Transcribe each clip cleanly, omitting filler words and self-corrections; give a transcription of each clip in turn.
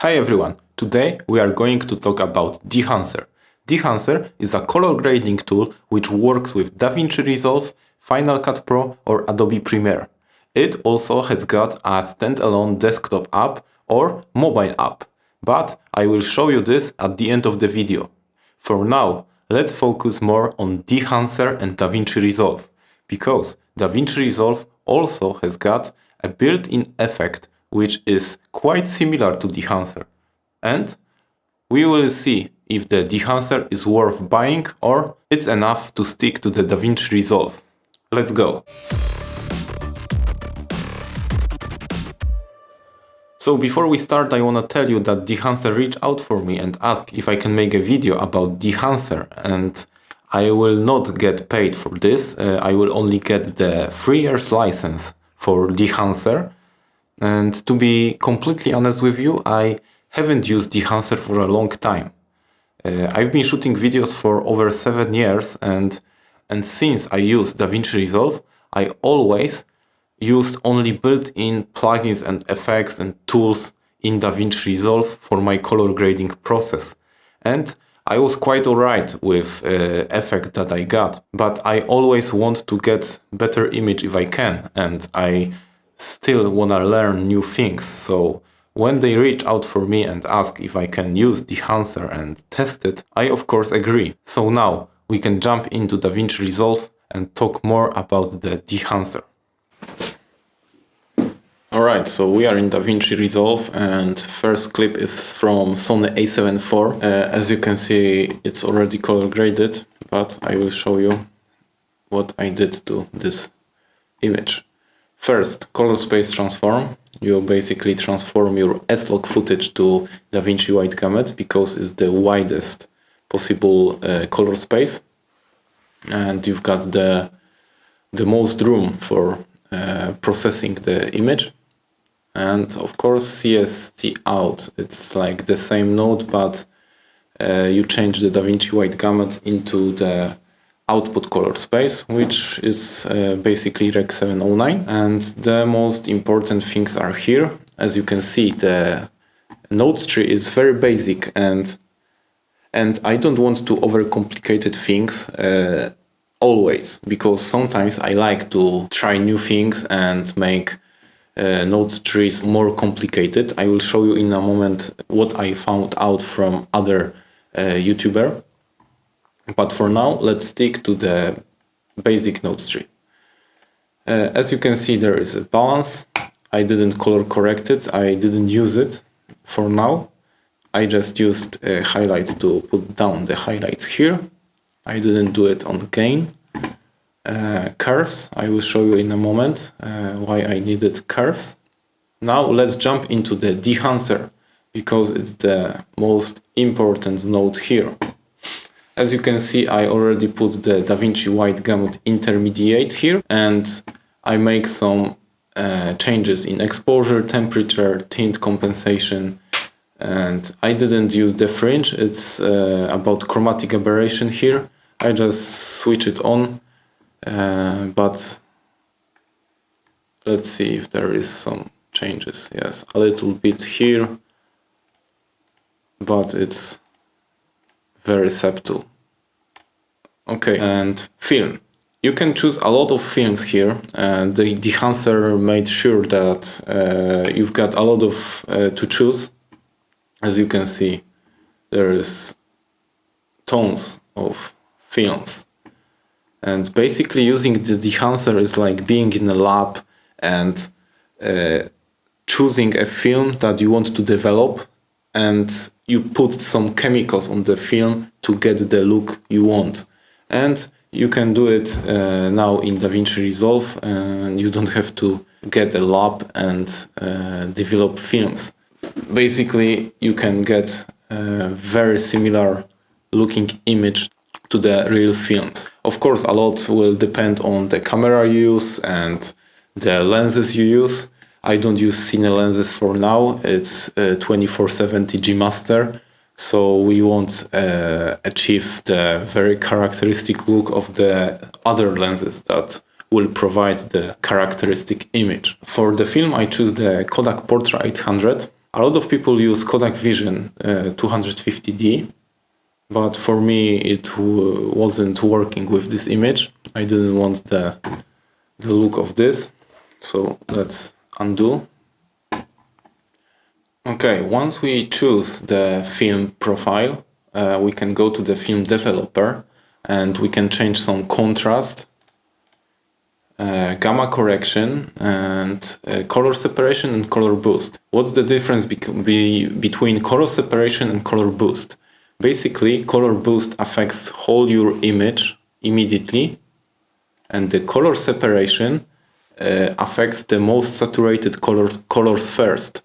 Hi everyone, today we are going to talk about Dehancer. Dehancer is a color grading tool which works with DaVinci Resolve, Final Cut Pro or Adobe Premiere. It also has got a standalone desktop app or mobile app, but I will show you this at the end of the video. For now, let's focus more on Dehancer and DaVinci Resolve, because DaVinci Resolve also has got a built-in effect which is quite similar to Dehancer. And we will see if the Dehancer is worth buying or it's enough to stick to the DaVinci Resolve. Let's go! So before we start, I want to tell you that Dehancer reached out for me and asked if I can make a video about Dehancer, and I will not get paid for this. I will only get the 3 years license for Dehancer. And to be completely honest with you, I haven't used Dehancer for a long time. I've been shooting videos for over 7 years, and since I use DaVinci Resolve, I always used only built-in plugins and effects and tools in DaVinci Resolve for my color grading process. And I was quite alright with effect that I got, but I always want to get better image if I can, and I still wanna learn new things. So when they reach out for me and ask if I can use Dehancer and test it, I of course agree. So now we can jump into DaVinci Resolve and talk more about the Dehancer. Alright, so we are in DaVinci Resolve and first clip is from Sony a7 IV. As you can see, it's already color graded, but I will show you what I did to this image. First, color space transform. You basically transform your S-Log footage to DaVinci Wide Gamut because it's the widest possible color space, and you've got the most room for processing the image. And of course CST out, it's like the same node, but you change the DaVinci Wide Gamut into the output color space, which is basically Rec 709. And the most important things are here. As you can see, the nodes tree is very basic, and I don't want to overcomplicate things always, because sometimes I like to try new things and make node trees more complicated. I will show you in a moment what I found out from other YouTuber. But for now, let's stick to the basic node tree. As you can see, there is a balance. I didn't color correct it. I didn't use it for now. I just used highlights to put down the highlights here. I didn't do it on gain. Curves, I will show you in a moment why I needed curves. Now let's jump into the Dehancer, because it's the most important node here. As you can see, I already put the DaVinci Wide Gamut intermediate here, and I make some changes in exposure, temperature, tint compensation, and I didn't use the fringe. It's about chromatic aberration here. I just switch it on, but let's see if there is some changes. Yes, a little bit here, but it's very subtle. Okay, and film. You can choose a lot of films here, and the Dehancer made sure that you've got a lot of to choose. As you can see, there is tons of films, and basically using the Dehancer is like being in a lab and choosing a film that you want to develop, and you put some chemicals on the film to get the look you want. And you can do it now in DaVinci Resolve, and you don't have to get a lab and develop films. Basically, you can get a very similar looking image to the real films. Of course, a lot will depend on the camera you use and the lenses you use. I don't use cine lenses for now. It's 2470 G Master, so we won't achieve the very characteristic look of the other lenses that will provide the characteristic image. For the film, I choose the Kodak Portra 800. A lot of people use Kodak Vision 250D, but for me it wasn't working with this image. I didn't want the look of this, so let's undo. Okay, once we choose the film profile, we can go to the film developer and we can change some contrast, gamma correction, and color separation and color boost. What's the difference between color separation and color boost? Basically, color boost affects whole your image immediately, and the color separation affects the most saturated colors first.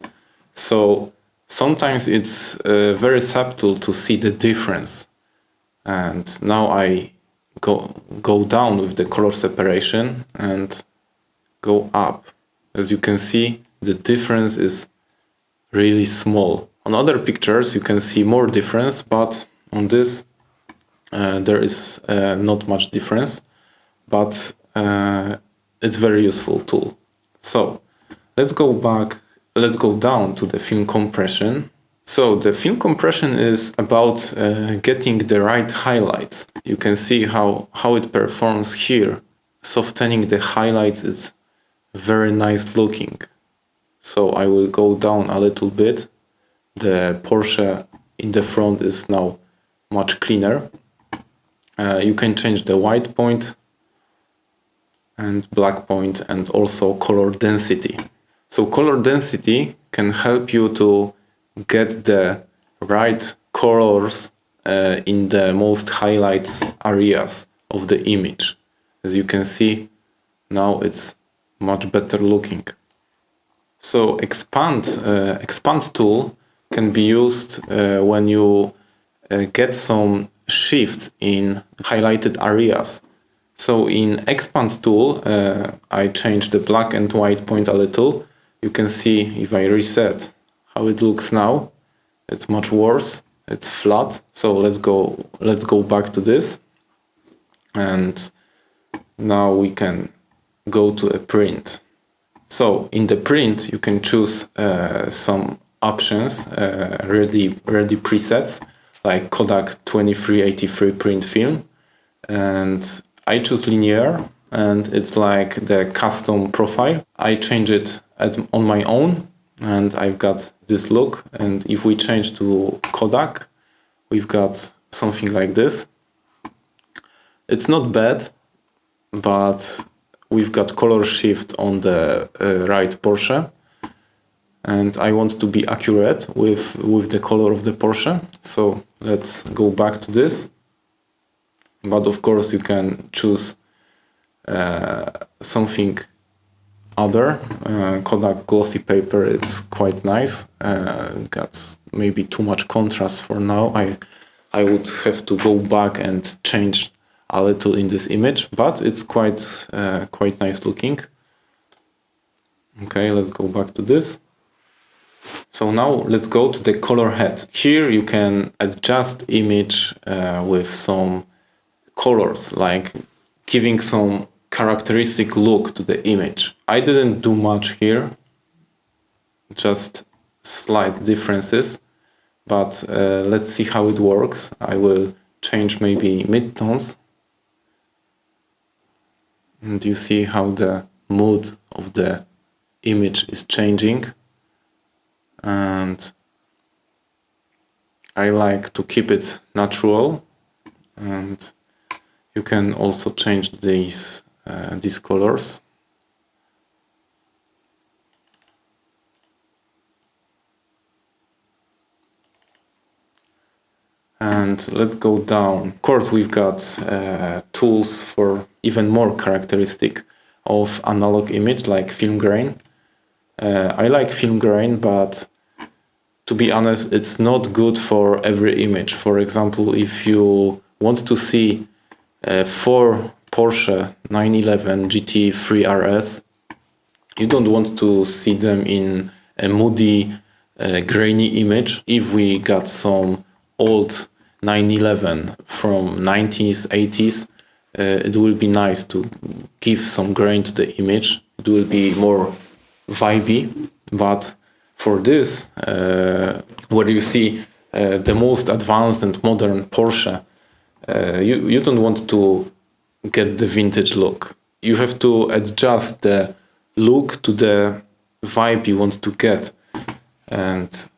So sometimes it's very subtle to see the difference. And now I go down with the color separation and go up. As you can see, the difference is really small. On other pictures you can see more difference, but on this there is not much difference, but it's very useful tool. So let's go down to the film compression. So the film compression is about getting the right highlights. You can see how it performs here. Softening the highlights is very nice looking. So I will go down a little bit. The Porsche in the front is now much cleaner. You can change the white point and black point and also color density. So color density can help you to get the right colors in the most highlights areas of the image. As you can see, now it's much better looking. So expand tool can be used when you get some shifts in highlighted areas. So in expand tool, I changed the black and white point a little. You can see if I reset how it looks now. It's much worse. It's flat. So let's go back to this. And now we can go to a print. So in the print you can choose some options, ready presets like Kodak 2383 print film, and I choose linear, and it's like the custom profile. I change it on my own and I've got this look, and if we change to Kodak we've got something like this. It's not bad, but we've got color shift on the right Porsche, and I want to be accurate with the color of the Porsche. So let's go back to this. But of course you can choose something other. Kodak glossy paper is quite nice. Got maybe too much contrast for now. I would have to go back and change a little in this image, but it's quite nice looking. Okay, let's go back to this. So now let's go to the color head. Here you can adjust image with some colors, like giving some characteristic look to the image. I didn't do much here, just slight differences, but let's see how it works. I will change maybe midtones, and you see how the mood of the image is changing. And I like to keep it natural, and you can also change these colors. And let's go down. Of course, we've got tools for even more characteristic of analog image, like film grain. I like film grain, but to be honest, it's not good for every image. For example, if you want to see 4 Porsche 911 GT3 RS, you don't want to see them in a moody, grainy image. If we got some old 911 from 90s, 80s, it will be nice to give some grain to the image. It will be more vibey, but For this, where you see the most advanced and modern Porsche, you don't want to get the vintage look. You have to adjust the look to the vibe you want to get. And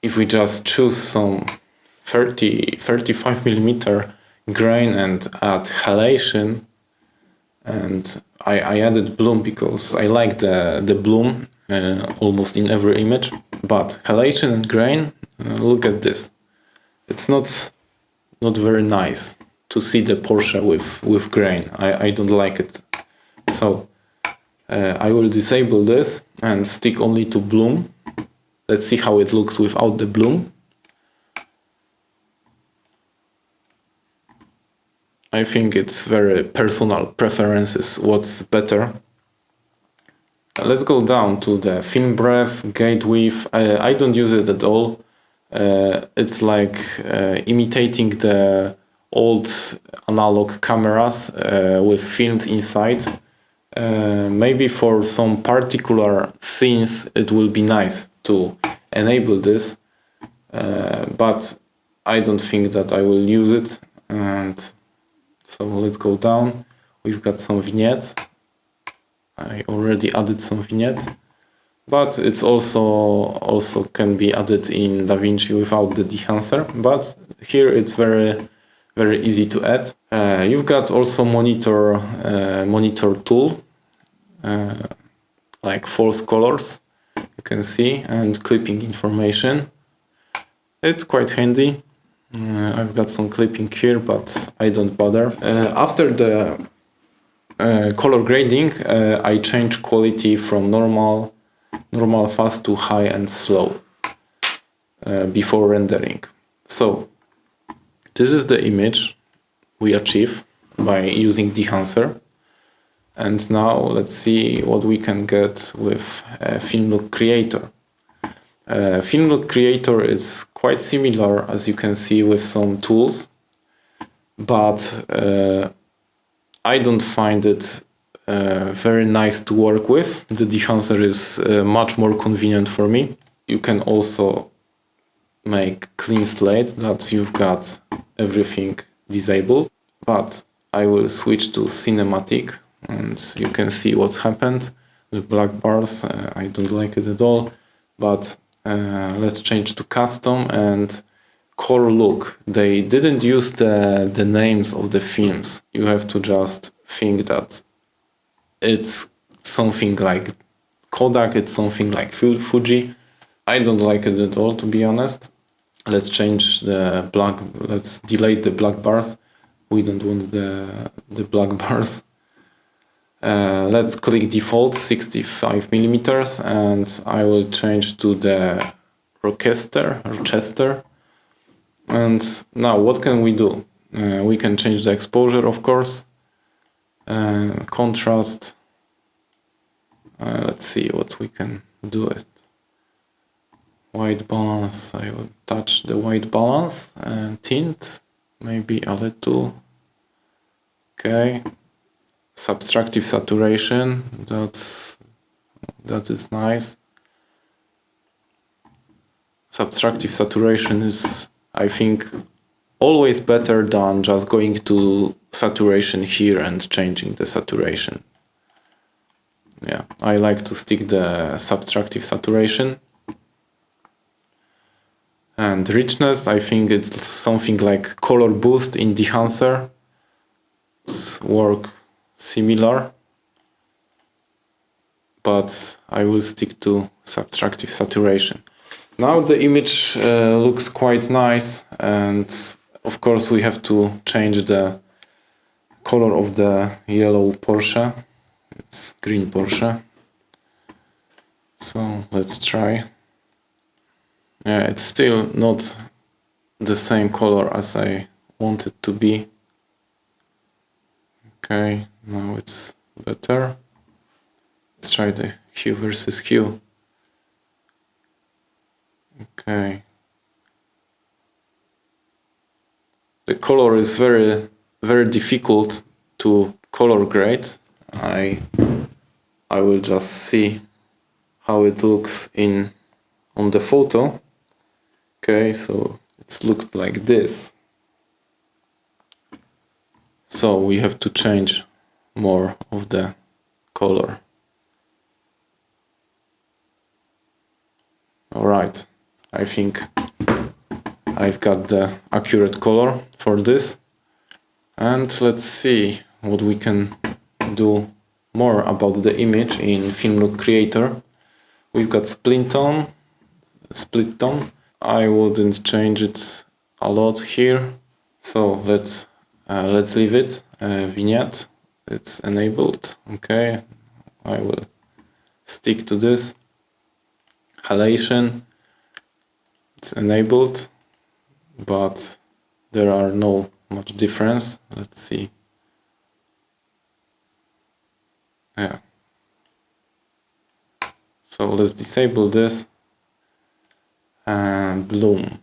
if we just choose some 35mm grain and add halation, and I added bloom because I like the bloom almost in every image. But halation and grain, look at this. It's not very nice to see the Porsche with grain. I don't like it. So I will disable this and stick only to bloom. Let's see how it looks without the bloom. I think it's very personal preferences, what's better. Let's go down to the film breadth, gate width. I don't use it at all. It's like imitating the old analog cameras with films inside. Maybe for some particular scenes it will be nice to enable this, but I don't think that I will use it. And so let's go down. We've got some vignettes. I already added some vignettes, but it's also can be added in DaVinci without the Dehancer. But here it's very easy to add. You've got also monitor tool, like false colors, you can see, and clipping information. It's quite handy. I've got some clipping here, but I don't bother. After the color grading, I change quality from normal fast to high and slow before rendering. So this is the image we achieve by using Dehancer. And now let's see what we can get with Film Look Creator. Film Look Creator is quite similar, as you can see, with some tools, but I don't find it very nice to work with. The Dehancer is much more convenient for me. You can also make clean slate that you've got everything disabled, but I will switch to cinematic and you can see what's happened with black bars. I don't like it at all, but let's change to custom and core look. They didn't use the names of the films. You have to just think that it's something like Kodak, it's something like Fuji. I don't like it at all, to be honest. Let's change the black, let's delete the black bars. We don't want the black bars. Let's click default 65mm and I will change to the Rochester. And now what can we do? We can change the exposure, of course, contrast. Let's see what we can do it. White balance, I will touch the white balance and tint, maybe a little. Okay. Subtractive saturation, that is nice. Subtractive saturation is, I think, always better than just going to saturation here and changing the saturation. Yeah, I like to stick the subtractive saturation. And richness, I think it's something like color boost in Dehancer. It's work similar, but I will stick to subtractive saturation. Now the image looks quite nice, and of course we have to change the color of the yellow Porsche. It's green Porsche. So let's try. Yeah, it's still not the same color as I want it to be. Okay, now it's better. Let's try the hue versus hue. Okay. The color is very difficult to color grade. I will just see how it looks in on the photo. Okay, so it looks like this. So we have to change more of the color. Alright, I think I've got the accurate color for this. And let's see what we can do more about the image in Film Look Creator. We've got split tone. I wouldn't change it a lot here, so let's leave it. Vignette, it's enabled. Okay, I will stick to this. Halation, it's enabled, but there are no much difference. Let's see. Yeah. So let's disable this. And bloom.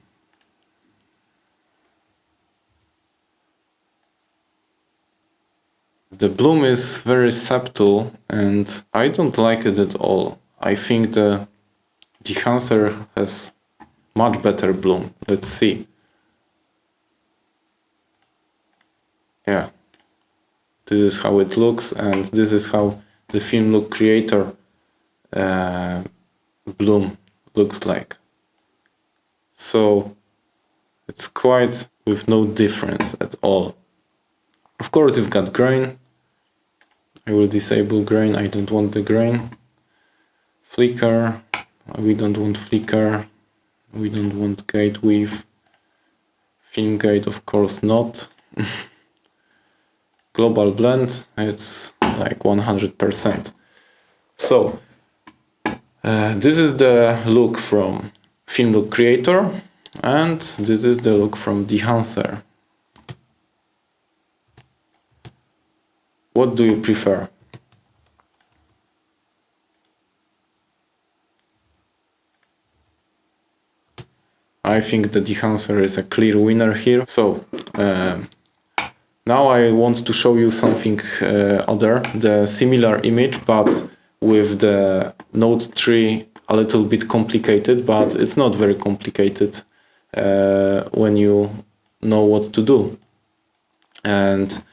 The bloom is very subtle and I don't like it at all. I think the Dehancer has much better bloom. Let's see. Yeah. This is how it looks, and this is how the Film Look Creator bloom looks like. So it's quite with no difference at all. Of course, you've got grain. I will disable grain. I don't want the grain. Flicker. We don't want flicker. We don't want gate width. Film gate, of course not. Global blend, it's like 100%. So this is the look from Film Look Creator, and this is the look from Dehancer. What do you prefer? I think the Dehancer is a clear winner here. So now I want to show you something other, the similar image, but with the Node tree a little bit complicated, but it's not very complicated when you know what to do. And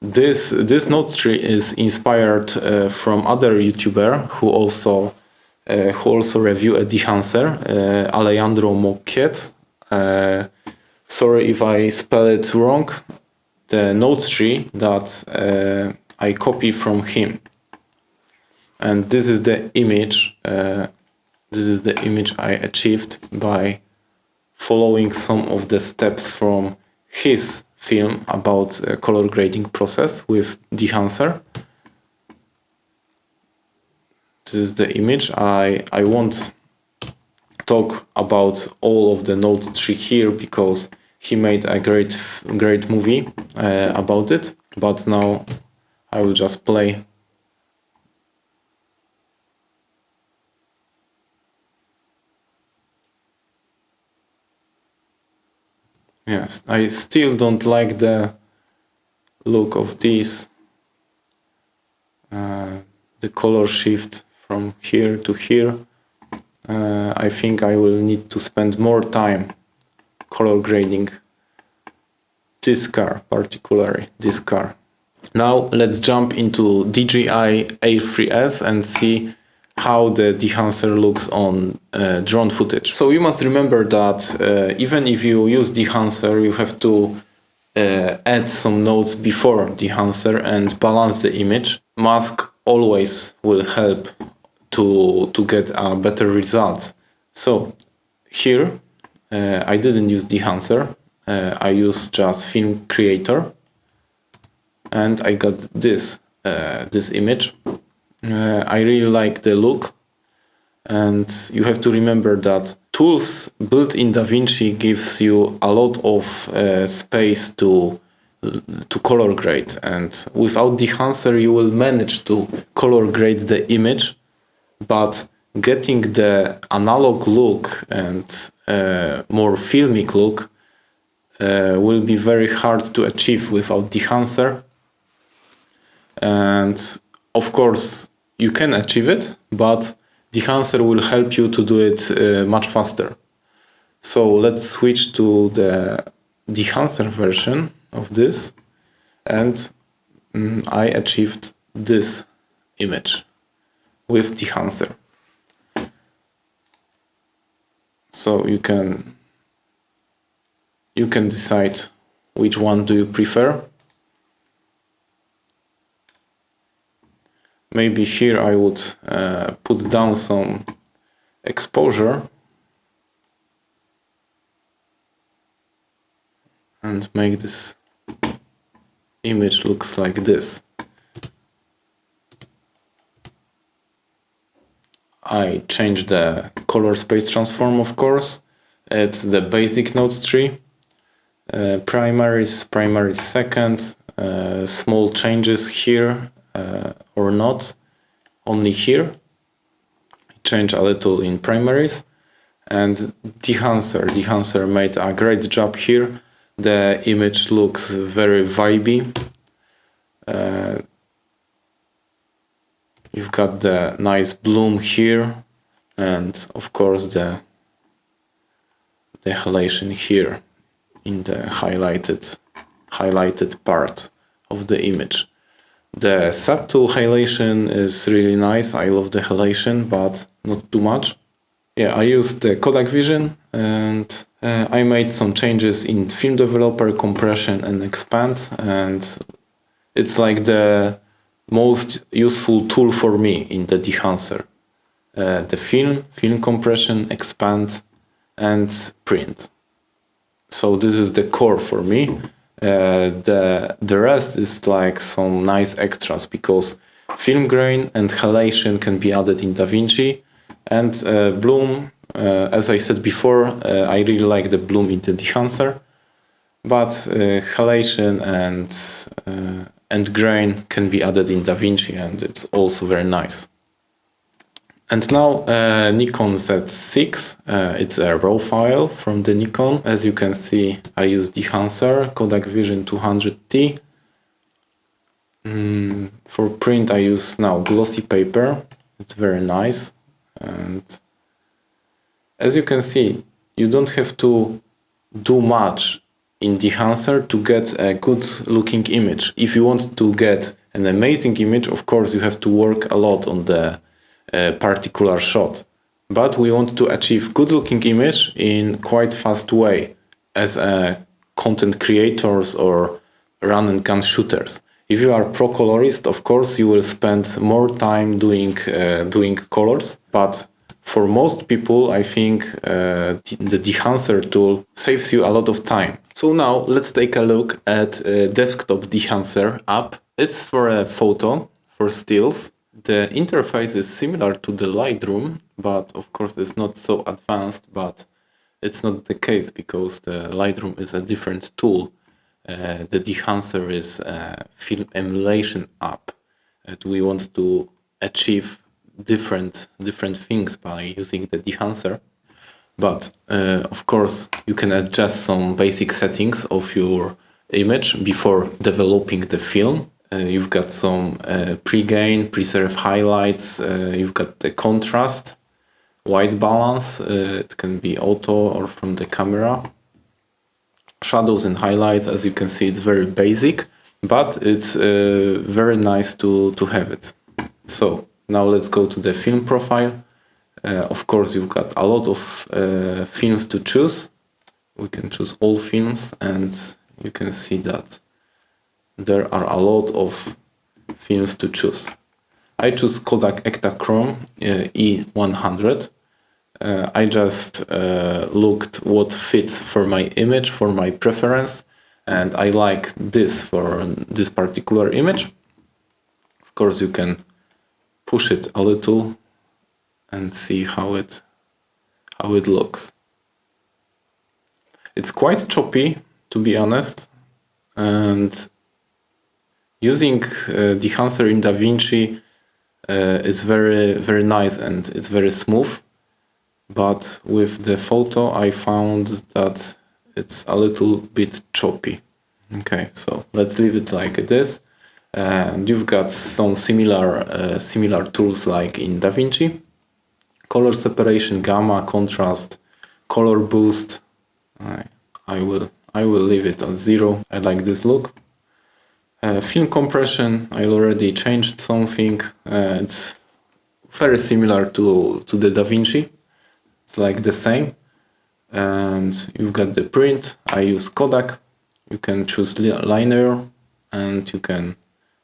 this Node tree is inspired from other YouTuber who also review a Dehancer, Alejandro Moquet. Sorry if I spell it wrong. The Node tree that I copy from him. And this is the image. This is the image I achieved by following some of the steps from his film about color grading process with Dehancer. This is the image. I won't talk about all of the Node tree here because he made a great movie about it. But now I will just play. Yes, I still don't like the look of this. The color shift from here to here. I think I will need to spend more time color grading this car, particularly this car. Now let's jump into DJI A3S and see how the Dehancer looks on drone footage. So you must remember that even if you use Dehancer, you have to add some nodes before Dehancer and balance the image. Mask always will help to get a better result. So here I didn't use Dehancer, I used just Film Creator, and I got this image. I really like the look, and you have to remember that tools built in DaVinci gives you a lot of space to color grade, and without Dehancer you will manage to color grade the image, but getting the analog look and more filmic look will be very hard to achieve without Dehancer. And of course you can achieve it, but Dehancer will help you to do it much faster. So let's switch to the Dehancer version of this, and I achieved this image with Dehancer. So you can decide which one do you prefer. Maybe here I would put down some exposure and make this image looks like this. I change the color space transform, of course. It's the basic nodes tree. Primaries second. Small changes here or not, only here. Change a little in primaries. And Dehancer made a great job here. The image looks very vibey. You've got the nice bloom here, and of course the halation here in the highlighted part of the image. The subtool halation is really nice. I love the halation, but not too much. Yeah, I used the Kodak Vision, and I made some changes in film developer, compression and expand, and it's like the most useful tool for me in the Dehancer. The film compression, expand and print. So this is the core for me. The rest is like some nice extras, because film grain and halation can be added in DaVinci, and bloom, as I said before, I really like the bloom in the Dehancer, but halation and grain can be added in DaVinci, and it's also very nice. And now Nikon Z6, it's a raw file from the Nikon. As you can see, I use Dehancer, Kodak Vision 200T. For print I use now glossy paper, it's very nice. And as you can see, you don't have to do much in Dehancer to get a good looking image. If you want to get an amazing image, of course you have to work a lot on the particular shot. But we want to achieve good looking image in quite fast way as content creators or run and gun shooters. If you are pro colorist, of course you will spend more time doing colors, but for most people I think the Dehancer tool saves you a lot of time. So now let's take a look at desktop Dehancer app. It's for a photo, for stills. The interface is similar to the Lightroom, but of course it's not so advanced, but it's not the case because the Lightroom is a different tool. The Dehancer is a film emulation app, and we want to achieve different things by using the Dehancer. But of course you can adjust some basic settings of your image before developing the film. You've got some pre-gain, preserve highlights, you've got the contrast, white balance, it can be auto or from the camera. Shadows and highlights, as you can see, it's very basic, but it's very nice to have it. So now let's go to the film profile. Of course, you've got a lot of films to choose. We can choose all films, and you can see that there are a lot of films to choose. I choose Kodak Ektachrome E100. I just looked what fits for my image, for my preference, and I like this for this particular image. Of course, you can push it a little and see how it looks. It's quite choppy, to be honest, and using Dehancer in DaVinci is very nice and it's very smooth. But with the photo I found that it's a little bit choppy. Okay, so let's leave it like it is. And you've got some similar tools like in DaVinci. color separation, gamma, contrast, color boost. I will leave it on 0. I like this look. Film compression, I already changed something. It's very similar to the DaVinci. It's like the same. And you've got the print. I use Kodak. You can choose linear and you can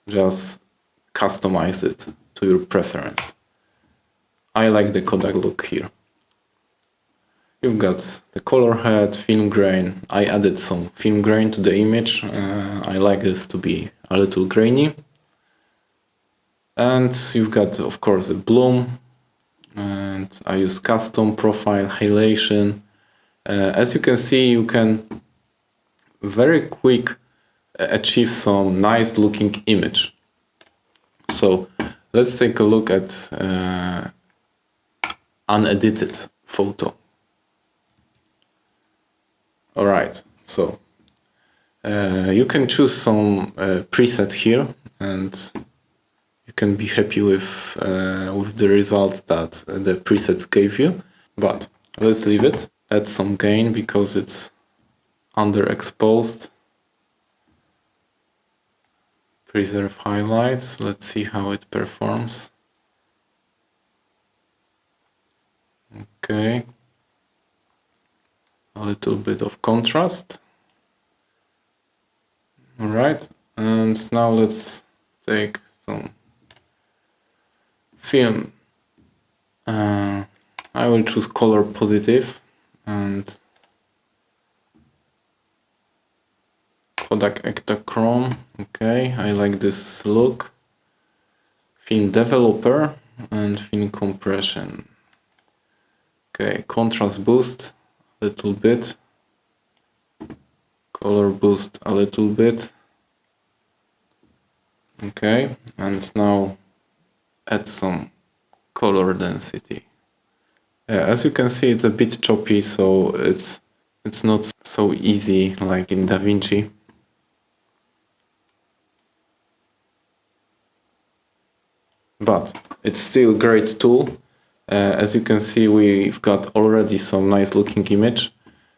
just customize it to your preference. I like the Kodak look here. You've got the color head, film grain. I added some film grain to the image. I like this to be a little grainy. And you've got, of course, a bloom. And I use custom profile, halation. As you can see, you can very quick achieve some nice looking image. So let's take a look at unedited photo. Alright, so you can choose some preset here and you can be happy with the results that the presets gave you. But let's leave it. Add some gain because it's underexposed. Preserve highlights. Let's see how it performs. Okay. A little bit of contrast. Alright, and now let's take some film. I will choose color positive and Kodak Ektachrome. Okay, I like this look. Film developer and film compression. Okay, contrast boost a little bit, color boost a little bit. Okay, and now add some color density. As you can see, it's a bit choppy, so it's not so easy like in DaVinci. But it's still a great tool. As you can see, we've got already some nice looking image.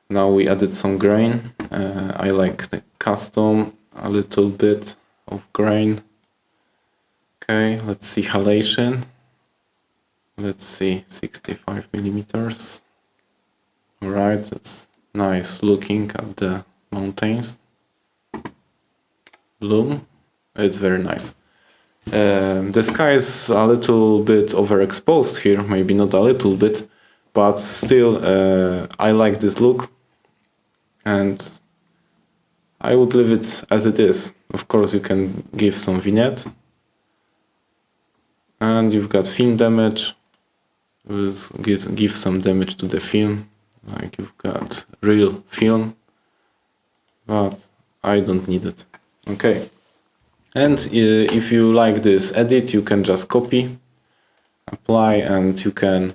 Now we added some grain. I like the custom, a little bit of grain. Okay, let's see halation. Let's see 65 millimeters. Alright, that's nice looking at the mountains. Bloom, it's very nice. The sky is a little bit overexposed here, maybe not a little bit, but still I like this look and I would leave it as it is. Of course you can give some vignette and you've got film damage. Give some damage to the film, like you've got real film, but I don't need it. Okay. And if you like this edit, you can just copy, apply, and you can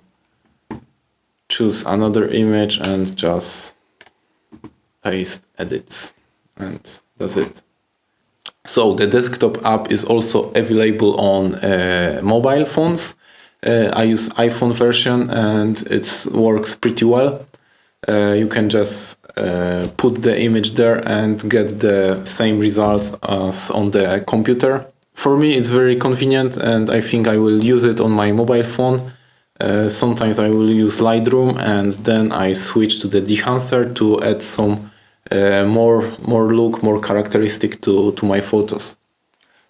choose another image and just paste edits. And that's it. So the desktop app is also available on mobile phones. I use iPhone version and it works pretty well. You can just put the image there and get the same results as on the computer. For me it's very convenient and I think I will use it on my mobile phone. Sometimes I will use Lightroom and then I switch to the Dehancer to add some more characteristic to my photos.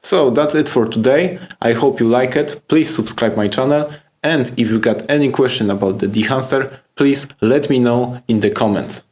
So that's it for today. I hope you like it. Please subscribe my channel, and if you got any question about the Dehancer, please let me know in the comments.